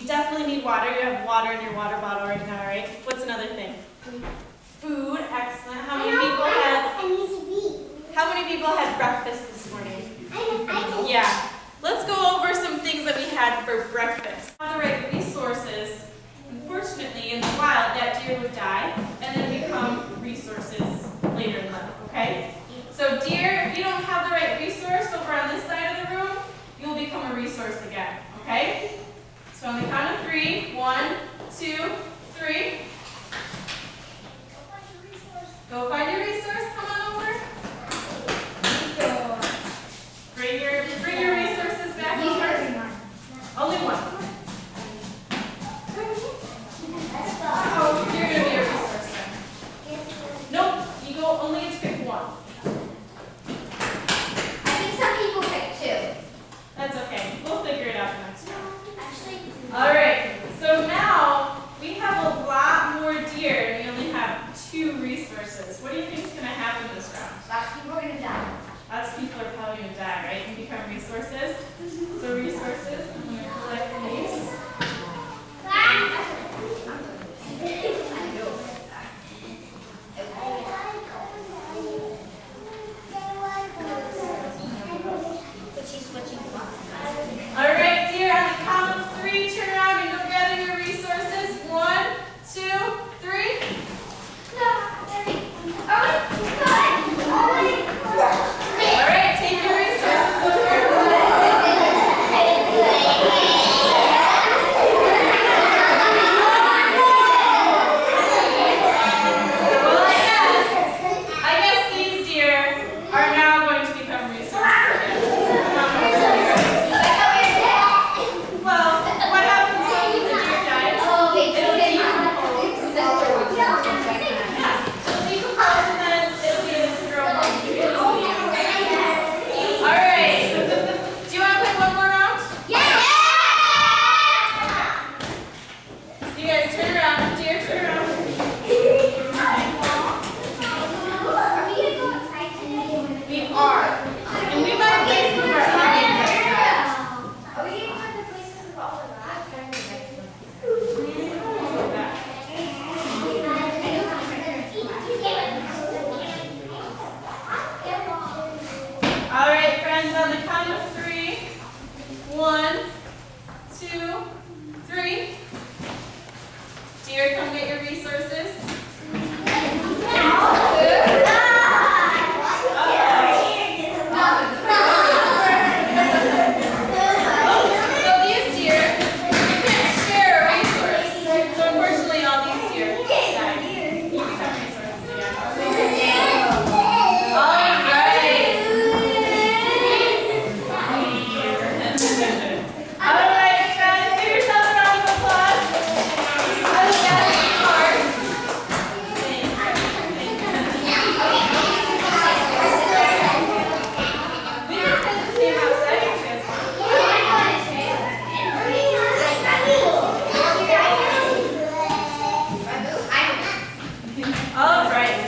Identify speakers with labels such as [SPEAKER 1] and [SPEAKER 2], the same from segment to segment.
[SPEAKER 1] You definitely need water. You have water in your water bottle right now, right? What's another thing? Food, excellent. How many people had breakfast this morning? Yeah. Let's go over some things that we had for breakfast. Have the right resources. Unfortunately, in the wild, that deer would die and then become resources later in life, okay? So deer, if you don't have the right resource over on this side of the room, you will become a resource again, okay? So on the count of 3, 1, 2, 3. Go find your resource. Come on over. Bring your resources back over. Only one. Oh, you're going to be a resource then. Nope, you go only get to pick one.
[SPEAKER 2] I think some people pick 2.
[SPEAKER 1] That's okay. We'll figure it out the next time.
[SPEAKER 2] Actually,
[SPEAKER 1] All right. So now we have a lot more deer, and we only have 2 resources. What do you think is going to happen this round?
[SPEAKER 2] lots of people are going to die.
[SPEAKER 1] Lots of people are probably going to die, right? And become resources. So resources, I'm going to collect these. All right, dear, on the count of 3, turn around and go gather your resources. 1, 2, 3. All right, take your resources over. Well, I guess these deer are now going to become resources again. Well, what happens when the deer dies? It'll decompose. Yeah, it'll decompose and then it'll be able to grow more trees. All right. Do you want to play one more round? You guys turn around. Deer, turn around. We are. And we might play some of our other games.
[SPEAKER 2] Are we going to put the places of all of that?
[SPEAKER 1] All right, friends, on the count of 3. 1, 2, 3. Deer, come get your resources. So these deer, you can't share a resource. So unfortunately, all these deer died. You become resources again. All right. All right, guys, give yourselves a round of applause. I will gather your cards. We can play this game outside if you guys want. All right.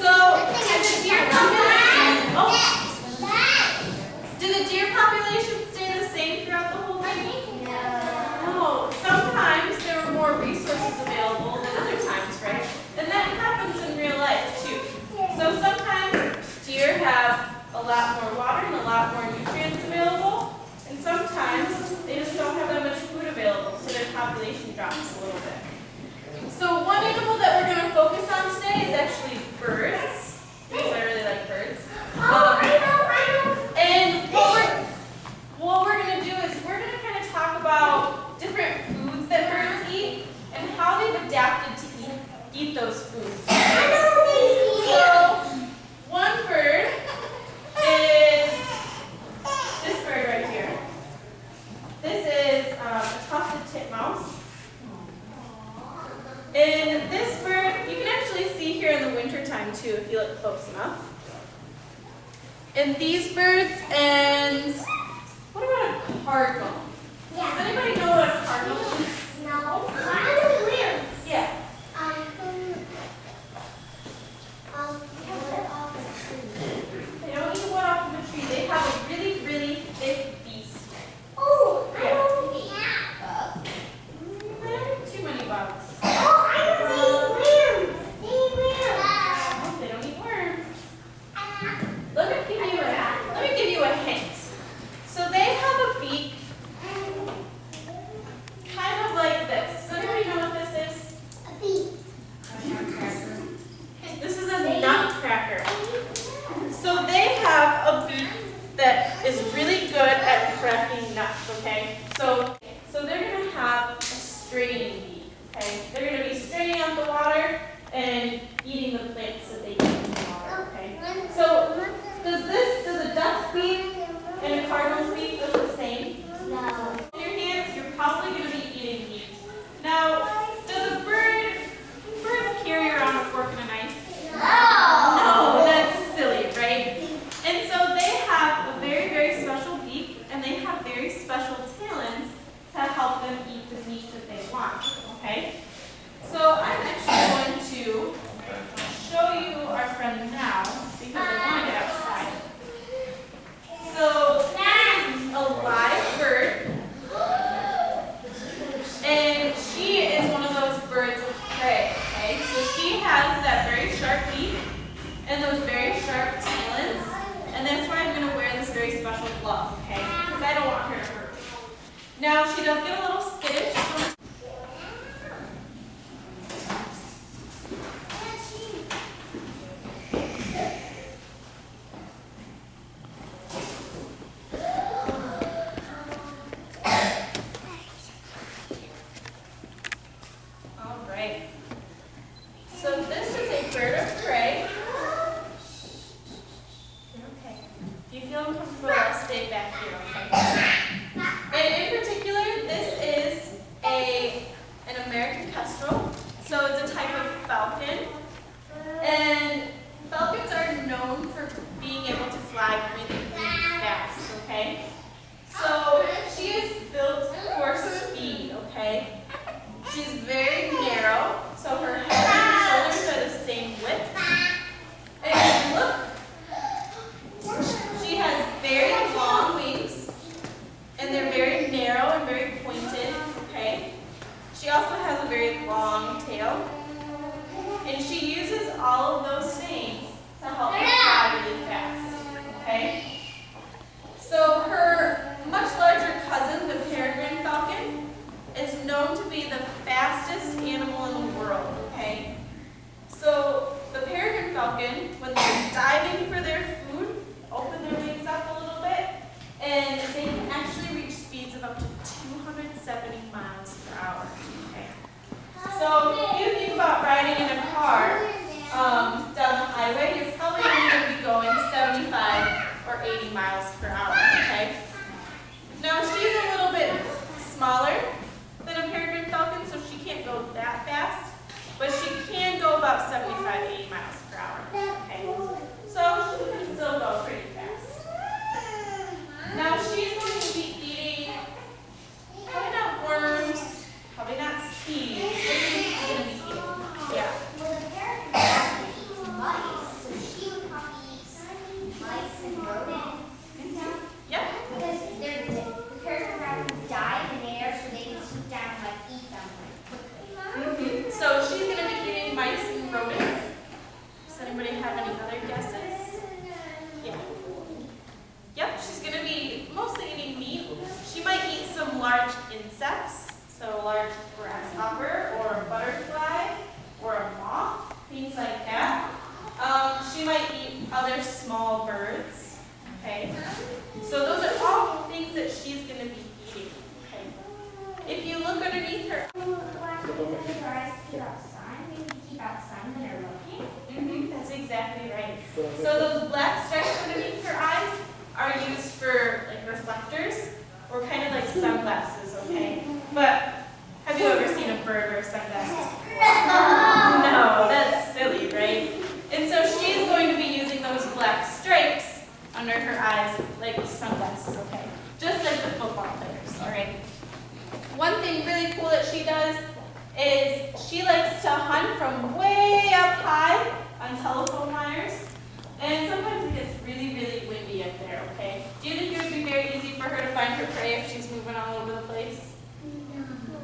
[SPEAKER 1] So, did the deer population stay the same throughout the whole thing? No. Sometimes there were more resources available than other times, right? And that happens in real life too. So sometimes deer have a lot more water and a lot more nutrients available, and sometimes they just don't have that much food available, so their population drops a little bit. So one animal that we're going to focus on today is actually birds, because I really like birds. And what we're going to do is we're going to kind of talk about different foods that birds eat and how they've adapted to eat those foods. So one bird is this bird right here. This is a tufted titmouse. And this bird, you can actually see here in the wintertime too if you look close enough. And these birds, and what about a cardinal? Does anybody know what a cardinal is?
[SPEAKER 2] No.
[SPEAKER 1] Yeah. They don't eat wood off of a tree. They have a really, really thick beak. special glove, okay? Because I don't want her to hurt me. Now she does get a little skittish. All right. So this is a bird of prey. Okay. If you feel uncomfortable, I'll stay back here, okay? And in particular, this is an American kestrel. So it's a type of falcon. And falcons are known for being able to fly really, really fast, okay? So she is built for speed, okay? She's very narrow, so her head and her shoulders are the same width. And if you look, she has very long wings, and they're very narrow and very pointed, okay? She also has a very long tail, and she uses all of those things to help her fly really fast, okay? So her much larger cousin, the peregrine falcon, is known to be the fastest animal in the world, okay? So the peregrine falcon, when they're diving for their food, open their wings up a little bit, and they can actually reach speeds of up to 270 miles per hour, okay? So if you think about riding in a car down the highway, you're probably only going to be going 75 or 80 miles per hour, okay? Now she's a little bit smaller than a peregrine falcon, so she can't go that fast, but she can go about 75 to 80 miles per hour, okay? So she can still go pretty fast. Now she's going to be eating, probably not worms, probably not seeds. What do you think she's going to be eating? Yeah.
[SPEAKER 2] Well, the peregrine falcon eats mice, so she would probably eat mice and rodents.
[SPEAKER 1] Yep.
[SPEAKER 2] Because the peregrine falcons dive in the air, so they can swoop down and like eat them like quickly.
[SPEAKER 1] So she's going to be eating mice and rodents. Does anybody have any other guesses? Yeah. Yep, she's going to be mostly eating meat. She might eat some large insects, so a large grasshopper or a butterfly or a moth, things like that. She might eat other small birds, okay? So those are all things that she's going to be eating, okay? If you look underneath her, that's exactly right. So those black stripes underneath her eyes are used for like reflectors or kind of like sunglasses, okay? But have you ever seen a bird wear sunglasses? No, that's silly, right? And so she's going to be using those black stripes under her eyes like sunglasses, okay? Just like the football players, all right? One thing really cool that she does is she likes to hunt from way up high on telephone wires. And sometimes it gets really, really windy up there, okay? Do you think it would be very easy for her to find her prey if she's moving all over the place?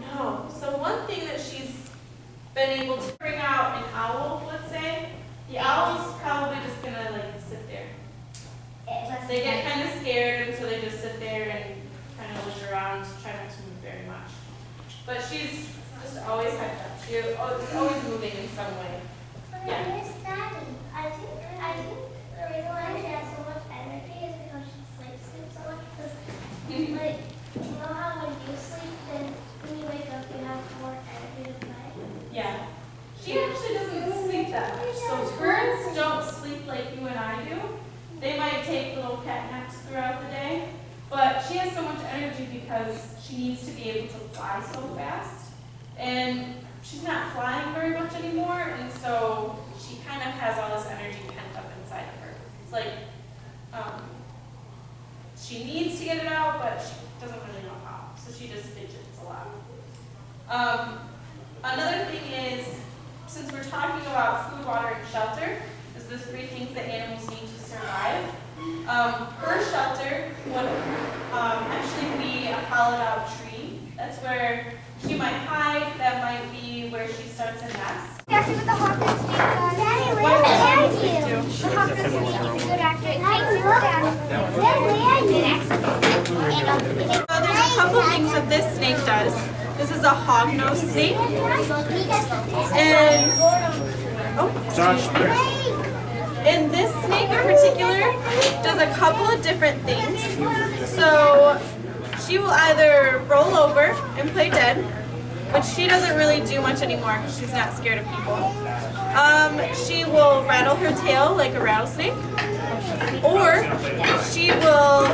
[SPEAKER 1] No. So one thing that she's been able to bring out an owl, let's say, the owl's probably just gonna like sit there. They get kind of scared, and so they just sit there and kind of look around, try not to move very much. But she's just always head up. She's always moving in some way. Yeah.
[SPEAKER 3] Miss Daddy, I think the reason why she has so much energy is because she sleeps so much. Because, like, you know how when you sleep, then when you wake up, you have more energy to play?
[SPEAKER 1] Yeah. She actually doesn't sleep that much. So birds don't sleep like you and I do. They might take little cat naps throughout the day, but she has so much energy because she needs to be able to fly so fast. And she's not flying very much anymore, and so she kind of has all this energy pent up inside of her. It's like she needs to get it out, but she doesn't really know how, so she just fidgets a lot. Another thing is, since we're talking about food, water, and shelter, is the three things that animals need to survive. Her shelter would actually be a hollowed out tree. That's where she might hide. That might be where she starts a nest.
[SPEAKER 3] Daddy, with the Hawkins speak on. Daddy,
[SPEAKER 1] What
[SPEAKER 3] where
[SPEAKER 1] does
[SPEAKER 3] are
[SPEAKER 1] that
[SPEAKER 3] you?
[SPEAKER 1] speak to?
[SPEAKER 3] The Hawkins speak. Good actor. It takes you down. Daddy, where are you?
[SPEAKER 1] So there's a couple things that this snake does. This is a hognose snake. And, and this snake in particular does a couple of different things. So she will either roll over and play dead, which she doesn't really do much anymore because she's not scared of people. She will rattle her tail like a rattlesnake, or she will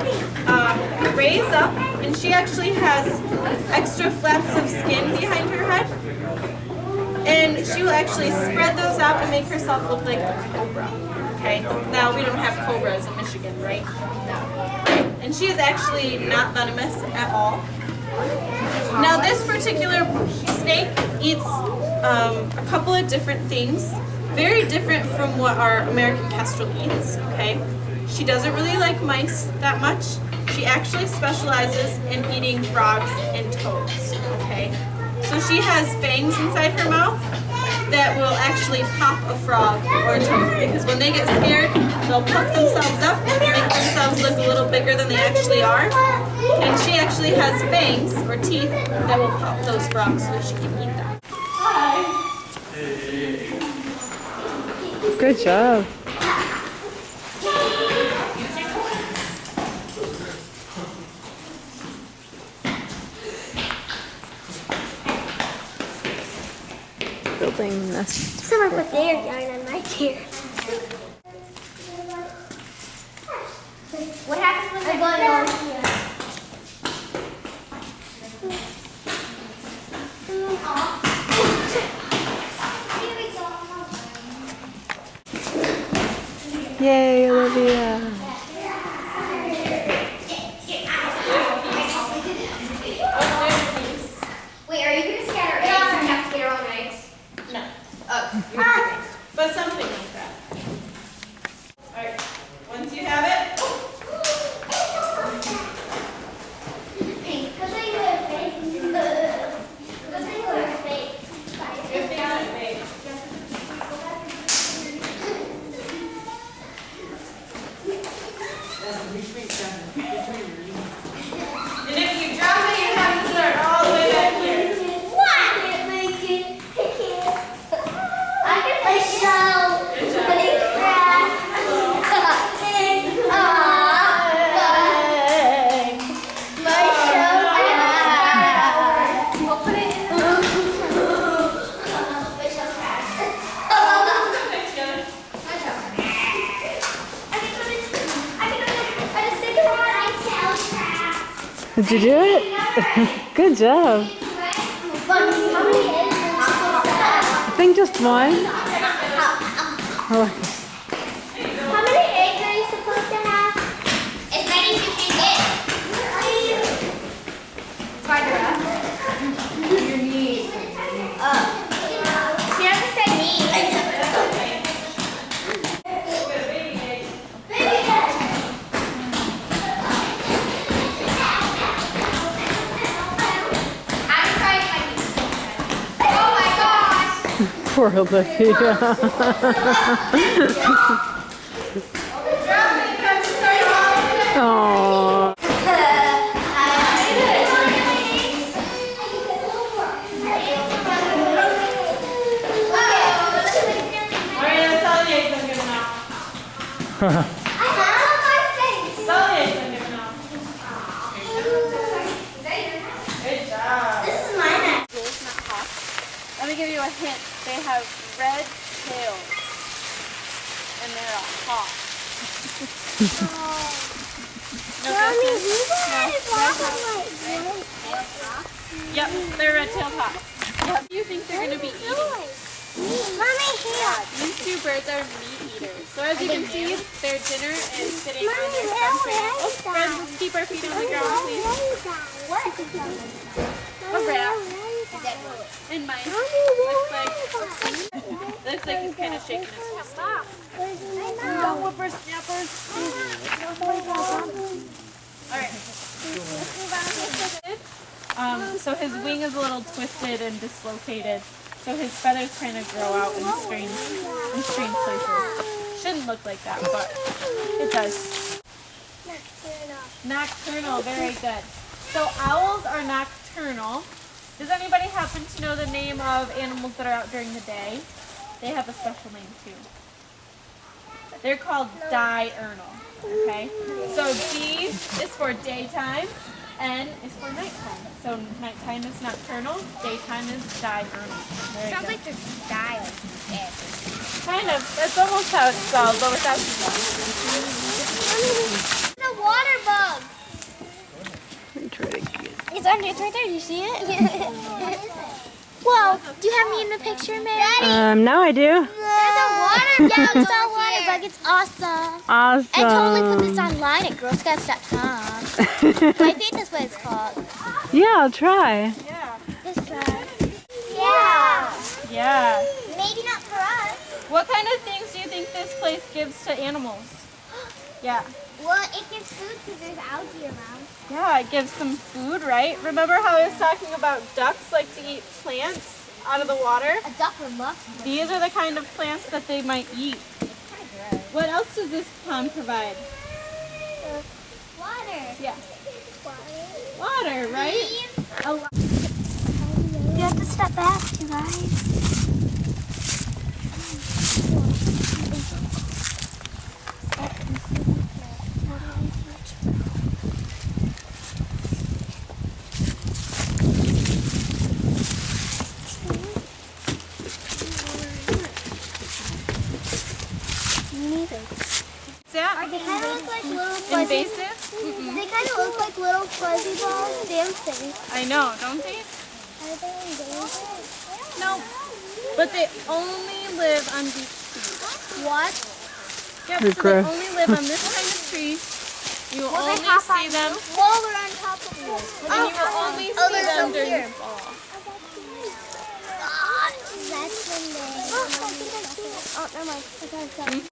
[SPEAKER 1] raise up, and she actually has extra flaps of skin behind her head, and she will actually spread those out and make herself look like a cobra. Okay, now we don't have cobras in Michigan, right? No. And she is actually not venomous at all. Now this particular snake eats a couple of different things, very different from what our American kestrel eats, okay? She doesn't really like mice that much. She actually specializes in eating frogs and toads, okay? So she has fangs inside her mouth that will actually pop a frog or a toad, because when they get scared, they'll puff themselves up and make themselves look a little bigger than they actually are. And she actually has fangs or teeth that will pop those frogs so that she can eat them. Hi.
[SPEAKER 4] Good job. Building nest.
[SPEAKER 3] Someone put their yarn on my chair.
[SPEAKER 2] What happens when
[SPEAKER 3] I got it on here.
[SPEAKER 4] Yay, Olivia.
[SPEAKER 2] Wait, are you going to scatter eggs and have to get our own eggs?
[SPEAKER 1] No,
[SPEAKER 2] Oh.
[SPEAKER 1] but something like that. All right, once you have it,
[SPEAKER 3] Pink. Because they were fake. Because they were fake.
[SPEAKER 1] good thing on it, babe. And if you drop it, you have to start all the way back here.
[SPEAKER 3] What? I can't make it. I can't. I can play show.
[SPEAKER 1] Good job.
[SPEAKER 3] Play craft. My show.
[SPEAKER 2] We'll put it in the
[SPEAKER 3] My show craft.
[SPEAKER 1] Thanks, Jenna.
[SPEAKER 3] I just think about my show craft.
[SPEAKER 4] Did you do it? Good job.
[SPEAKER 3] How many eggs?
[SPEAKER 4] I think just one. Oh,
[SPEAKER 3] How many eggs are you supposed to have?
[SPEAKER 2] As many as you can get. Barbara. Your knees. She doesn't say knees. I'm trying my knees. Oh my gosh.
[SPEAKER 4] poor Olivia. Aww.
[SPEAKER 1] Alright, that's all the eggs I'm giving out. That's all the eggs I'm giving out. Good job.
[SPEAKER 3] This is mine.
[SPEAKER 1] Wolves, not hawks. Let me give you a hint. They have red tails. And they're a hawk. No guesses? Yep, they're red-tailed hawks. What do you think they're going to be eating?
[SPEAKER 3] Mommy, here.
[SPEAKER 1] These two birds are meat eaters. So as you can see, their dinner is sitting on their front tail. Oh, friends, let's keep our feet on the ground, please. A rat and mice. Looks like he's kind of shaking his fist. No whippersnappers. Alright. So his wing is a little twisted and dislocated. So his feathers kind of grow out in strange places. Shouldn't look like that, but it does. Nocturnal, very good. So owls are nocturnal. Does anybody happen to know the name of animals that are out during the day? They have a special name too. They're called diurnal, okay? So D is for daytime, N is for nighttime. So nighttime is nocturnal, daytime is diurnal. Very
[SPEAKER 2] Sounds
[SPEAKER 1] good.
[SPEAKER 2] like there's die like egg.
[SPEAKER 1] Kind of. That's almost how it's spelled, but without the
[SPEAKER 2] The water bug.
[SPEAKER 4] Let me try to get.
[SPEAKER 2] It's under. It's right there. You see it? Whoa! Do you have me in the picture, Mary?
[SPEAKER 4] Now I do.
[SPEAKER 2] There's a water bug. Yeah, we saw a water bug. It's awesome.
[SPEAKER 4] Awesome.
[SPEAKER 2] I totally put this online at girlscouts.com. I think that's what it's called.
[SPEAKER 4] Yeah, I'll try.
[SPEAKER 1] Yeah.
[SPEAKER 2] This try. Yeah.
[SPEAKER 1] Yeah.
[SPEAKER 2] Maybe not for us.
[SPEAKER 1] What kind of things do you think this place gives to animals? Yeah.
[SPEAKER 2] Well, it gives food because there's algae around.
[SPEAKER 1] Yeah, it gives them food, right? Remember how I was talking about ducks like to eat plants out of the water?
[SPEAKER 2] A duck would love to.
[SPEAKER 1] These are the kind of plants that they might eat. What else does this pond provide?
[SPEAKER 2] Water.
[SPEAKER 1] Yeah. Water, right?
[SPEAKER 2] You have to step back, you guys.
[SPEAKER 1] Is that
[SPEAKER 3] They kind of look like little fuzzy.
[SPEAKER 1] invasive?
[SPEAKER 3] They kind of look like little fuzzy balls dancing.
[SPEAKER 1] I know, don't they?
[SPEAKER 3] Are they endangered?
[SPEAKER 1] No. But they only live on beach trees.
[SPEAKER 3] What?
[SPEAKER 1] Yep,
[SPEAKER 4] They're
[SPEAKER 1] so
[SPEAKER 4] gross.
[SPEAKER 1] they only live on this kind of tree. You will only
[SPEAKER 3] hop
[SPEAKER 1] see
[SPEAKER 3] on
[SPEAKER 1] them,
[SPEAKER 3] Whoa, they're on top of you.
[SPEAKER 1] and you will only see them during the fall.
[SPEAKER 3] That's when they. Oh, I think I see it. Oh, never mind. I got it.